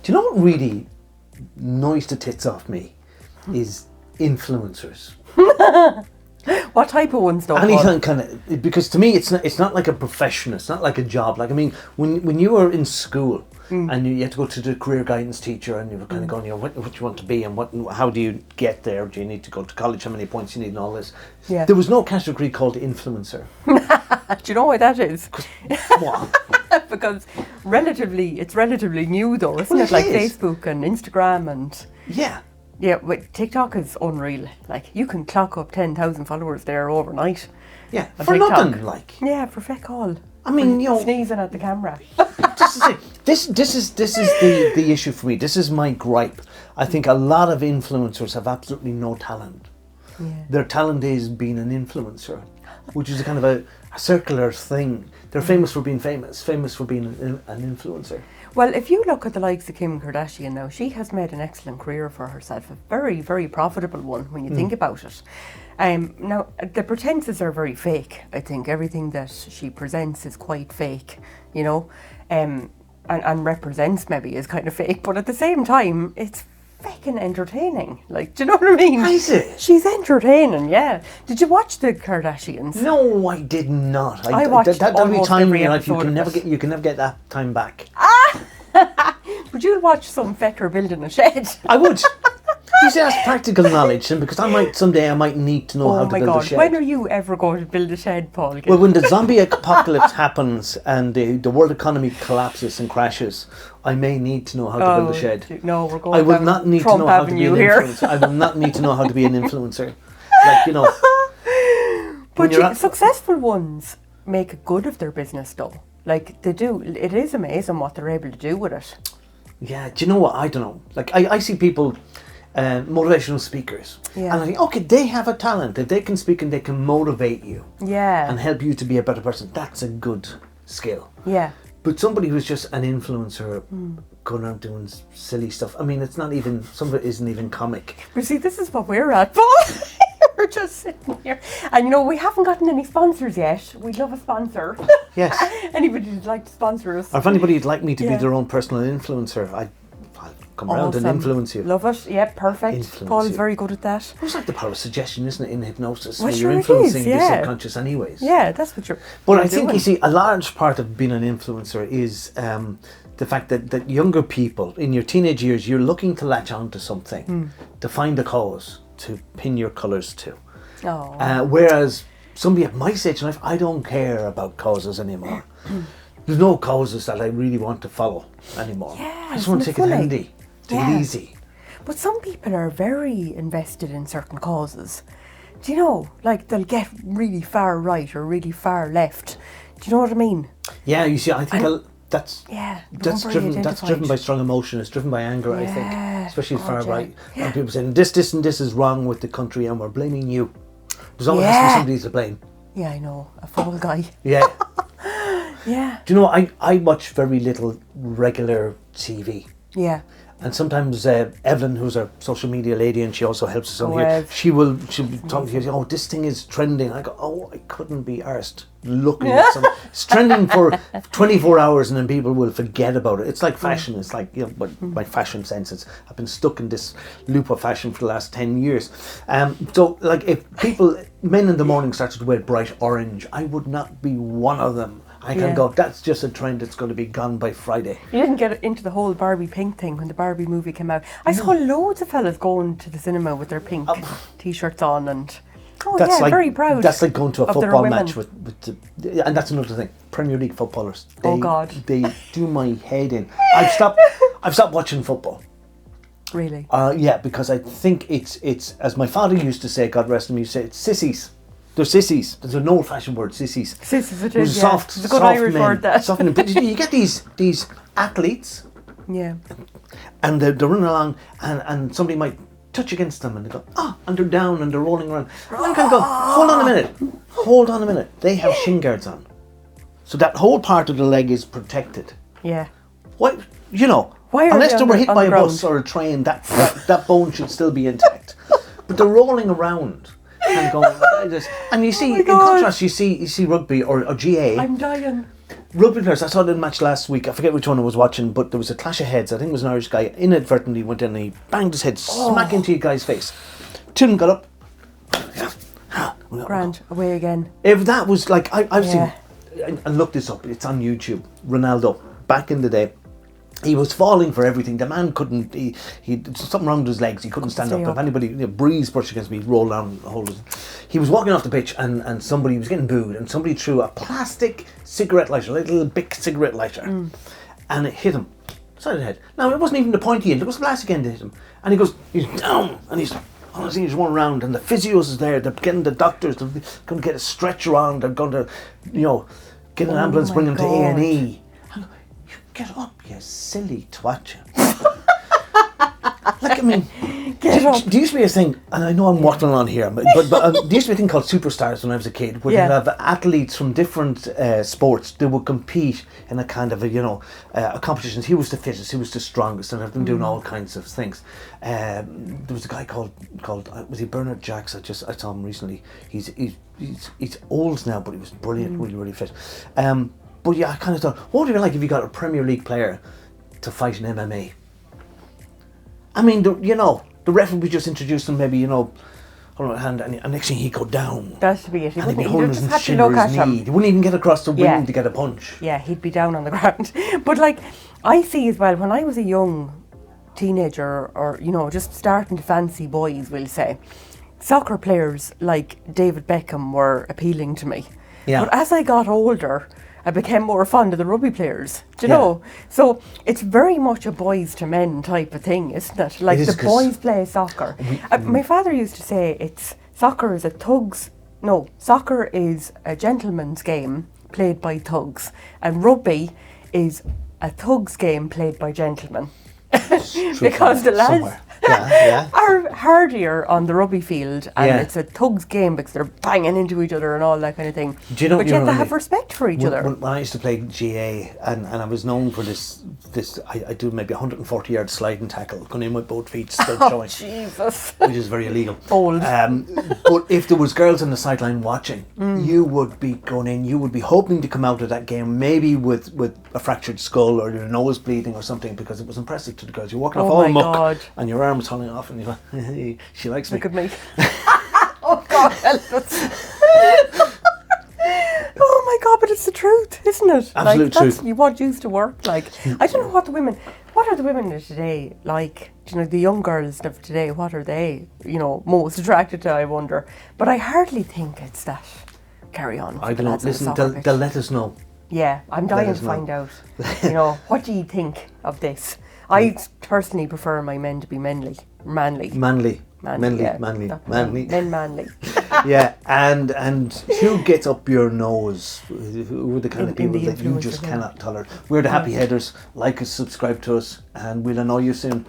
Do you know what really annoys the tits off me is influencers. What type of ones though? Anything kind of, because to me it's not like a profession, it's not like a job. Like, I mean, when you were in school and you had to go to the career guidance teacher and you were kind of going, what you want to be and how do you get there? Do you need to go to college? How many points you need and all this? Yeah. There was no category called influencer. Do you know why that is? What? Because it's relatively new though, isn't it? Like Facebook and Instagram and... Yeah. Yeah, but TikTok is unreal. Like, you can clock up 10,000 followers there overnight. Yeah, on for TikTok. nothing, like. Yeah, for feck all. I mean, you know, sneezing at the camera. This is the issue for me. This is my gripe. I think a lot of influencers have absolutely no talent. Yeah. Their talent is being an influencer, which is a kind of a circular thing. They're famous for being famous for being an influencer. Well, if you look at the likes of Kim Kardashian now, she has made an excellent career for herself, a very, very profitable one when you think about it. Now, the pretenses are very fake. I think everything that she presents is quite fake, you know, and represents maybe is kind of fake, but at the same time, it's fucking entertaining. Like, do you know what I mean? Is it? She's entertaining, yeah. Did you watch the Kardashians? No, I did not. I watched that'll be almost time in every your life you episode can of never get that time back. Would you watch some fecker building a shed? I would. You see, that's practical knowledge, and because someday I might need to know how to build a shed. When are you ever going to build a shed, Paul? Well, when the zombie apocalypse happens and the world economy collapses and crashes, I may need to know how to build a shed. No, we're going. I will not need Trump to know how to be an Avenue here. influencer. I will not need to know how to be an influencer. Like, you know. But successful ones make good of their business, though. Like, they do. It is amazing what they're able to do with it. Yeah, do you know what? I don't know. Like, I see people, motivational speakers. Yeah. And I think, okay, they have a talent. If they can speak and they can motivate you. Yeah. And help you to be a better person, that's a good skill. Yeah. But somebody who's just an influencer going around doing silly stuff, I mean, it's not even, some of it isn't even comic. But see, this is what we're at, Paul. We're just sitting here. And you know, we haven't gotten any sponsors yet. We'd love a sponsor. Yes. Anybody who'd like to sponsor us. Or if anybody'd like me to be their own personal influencer, I'll come around and influence you. Love it. Yeah, perfect. Influence Paul's you. very good at that. It's like the power of suggestion, isn't it, in hypnosis? Well, where sure you're it influencing is, your yeah. subconscious anyways. Yeah, that's what you're But you're I think, doing. you see, a large part of being an influencer is the fact that younger people, in your teenage years, you're looking to latch on to something, to find a cause, to pin your colours to. Oh. Whereas somebody at my stage in life, I don't care about causes anymore. There's no causes that I really want to follow anymore. Yeah, I just want to take it handy, take it easy. But some people are very invested in certain causes. Do you know, like they'll get really far right or really far left. Do you know what I mean? Yeah, you see, I think that's driven by strong emotion. It's driven by anger, I think, especially far right. Yeah. And people saying this and this is wrong with the country, and we're blaming you. There's always has to be somebody to blame. Yeah, I know, a fall guy. Yeah. Yeah. Do you know, I watch very little regular TV. Yeah. And sometimes Evelyn, who's our social media lady, and she also helps us on here, she'll be talking to you, oh, this thing is trending. I go, oh, I couldn't be arsed looking at something. It's trending for 24 hours and then people will forget about it. It's like fashion. It's like, you know, my fashion sense. I've been stuck in this loop of fashion for the last 10 years. So, like, if men in the morning started to wear bright orange, I would not be one of them. I can go, that's just a trend that's going to be gone by Friday. You didn't get into the whole Barbie pink thing when the Barbie movie came out. I saw loads of fellas going to the cinema with their pink t-shirts on and very proud. That's like going to a football match with and that's another thing. Premier League footballers. They do my head in. I've stopped watching football. Really? Yeah, because I think it's as my father used to say, God rest him, he used to say, it's sissies. They're sissies. There's an old-fashioned word, sissies. Sissies, it is, soft, it's a good Irish word, that. But you get these athletes, and they're running along, and somebody might touch against them, and they go, and they're down, and they're rolling around. And I'm kind of going, hold on a minute. They have shin guards on, so that whole part of the leg is protected. Yeah. What, you know? Unless they were hit by a bus or a train, that bone should still be intact. But they're rolling around. And going, and you see, in contrast, you see rugby or GA. I'm dying. Rugby players, I saw the match last week. I forget which one I was watching, but there was a clash of heads. I think it was an Irish guy inadvertently went in and he banged his head smack into a guy's face. Two of them got up. Grand, away again. If that was like, I've seen, and look this up, it's on YouTube, Ronaldo, back in the day, he was falling for everything. The man couldn't, he something wrong with his legs, he couldn't stand up. If anybody, breeze brushed against me, he'd roll down and hold it. He was walking off the pitch and somebody was getting booed and somebody threw a plastic cigarette lighter, a little big cigarette lighter, and it hit him, side of the head. Now, it wasn't even the pointy end, it was the plastic end that hit him. And he goes, he's down, and he's honestly, he's running around, and the physios is there. They're getting the doctors. They're going to get a stretcher on. They're going to, get an ambulance, bring him to A&E. You get up, you silly twat. Like, I mean, get up. There used to be a thing, and I know I'm waffling on here, but there used to be a thing called superstars when I was a kid, where you'd have athletes from different sports. They would compete in a kind of a competitions. He was the fittest, he was the strongest, and have been doing all kinds of things. There was a guy called was he Bernard Jacks? I saw him recently. He's old now, but he was brilliant, really fit. But yeah, I kind of thought, what would it be like if you got a Premier League player to fight in MMA? I mean, the referee would just introduce him, maybe, hold on a hand, and next thing he'd go down. That should be it. And he'd be holding his shin or his knee. He wouldn't even get across the ring to get a punch. Yeah, he'd be down on the ground. But like, I see as well, when I was a young teenager or, just starting to fancy boys, we'll say, soccer players like David Beckham were appealing to me. Yeah. But as I got older, I became more fond of the rugby players, do you know? So it's very much a boys to men type of thing, isn't it? Like the boys play soccer. My father used to say soccer is a gentleman's game played by thugs, and rugby is a thug's game played by gentlemen. Because the lads are hardier on the rugby field, and it's a thug's game because they're banging into each other and all that kind of thing. But yet they have respect for each other. When I used to play GA, and I was known for this I do maybe 140-yard sliding tackle, going in with both feet still showing. Jesus. Which is very illegal. Bold. But if there was girls on the sideline watching, you would be going in, you would be hoping to come out of that game maybe with a fractured skull or your nose bleeding or something, because it was impressive to the girls. You're walking off all muck and your arm is falling off and you're like, hey, she likes me. Look at me. Oh God, help us. Oh my God, but it's the truth, isn't it? Absolute truth. That's what used to work like. I don't know what are the women of today like? The young girls of today, what are they, most attracted to, I wonder. But I hardly think it's that. Carry on. I don't know. Listen, they'll let us know. Yeah, I'm dying to find out. What do you think of this? I personally prefer my men to be manly. Manly. Yeah, and who gets up your nose? Who are the kind of people that you just cannot tolerate? We're the Happy Headers. Like us, subscribe to us, and we'll annoy you soon.